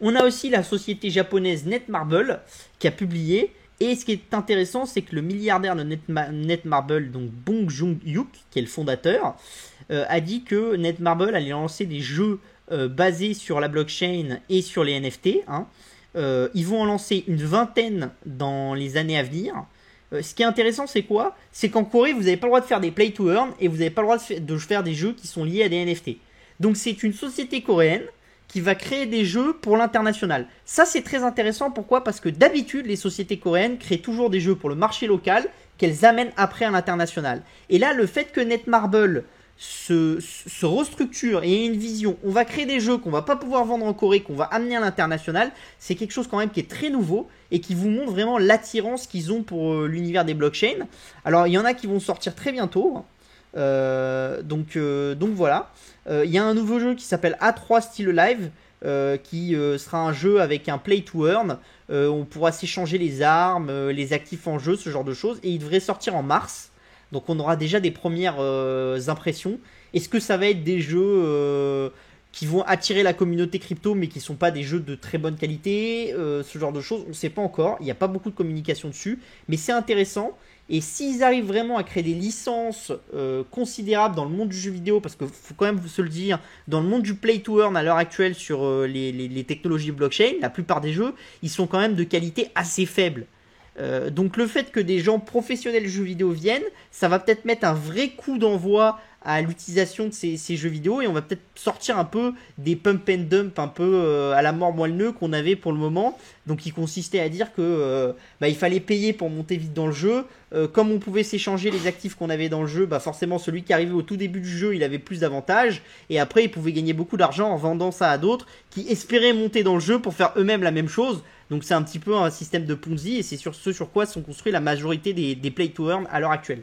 On a aussi la société japonaise Netmarble qui a publié. Et ce qui est intéressant, c'est que le milliardaire de Netmarble, donc Bong Joon-hyuk, qui est le fondateur, a dit que Netmarble allait lancer des jeux basés sur la blockchain et sur les NFT. Hein. Ils vont en lancer une vingtaine dans les années à venir. Ce qui est intéressant, c'est quoi? C'est qu'en Corée, vous n'avez pas le droit de faire des play to earn et vous n'avez pas le droit de faire des jeux qui sont liés à des NFT. Donc c'est une société coréenne qui va créer des jeux pour l'international. Ça, c'est très intéressant. Pourquoi? Parce que d'habitude, les sociétés coréennes créent toujours des jeux pour le marché local qu'elles amènent après à l'international. Et là, le fait que Netmarble se restructure et ait une vision, on va créer des jeux qu'on va pas pouvoir vendre en Corée, qu'on va amener à l'international, c'est quelque chose quand même qui est très nouveau et qui vous montre vraiment l'attirance qu'ils ont pour l'univers des blockchains. Alors, il y en a qui vont sortir très bientôt. Donc voilà. Il y a un nouveau jeu qui s'appelle A3 Still Alive, qui sera un jeu avec un play to earn. On pourra s'échanger les armes, les actifs en jeu, ce genre de choses. Et il devrait sortir en mars. Donc on aura déjà des premières impressions. Est-ce que ça va être des jeux qui vont attirer la communauté crypto mais qui ne sont pas des jeux de très bonne qualité, ce genre de choses? On ne sait pas encore. Il n'y a pas beaucoup de communication dessus. Mais c'est intéressant. Et s'ils arrivent vraiment à créer des licences considérables dans le monde du jeu vidéo, parce qu'il faut quand même se le dire, dans le monde du play to earn à l'heure actuelle sur les technologies blockchain, la plupart des jeux, ils sont quand même de qualité assez faible. Donc le fait que des gens professionnels du jeu vidéo viennent, ça va peut-être mettre un vrai coup d'envoi à l'utilisation de ces jeux vidéo et on va peut-être sortir un peu des pump and dump un peu à la mort moelleux qu'on avait pour le moment, donc qui consistait à dire que il fallait payer pour monter vite dans le jeu. Comme on pouvait s'échanger les actifs qu'on avait dans le jeu, forcément celui qui arrivait au tout début du jeu il avait plus d'avantages et après il pouvait gagner beaucoup d'argent en vendant ça à d'autres qui espéraient monter dans le jeu pour faire eux-mêmes la même chose. Donc c'est un petit peu un système de Ponzi et c'est sur ce sur quoi sont construits la majorité des play to earn à l'heure actuelle.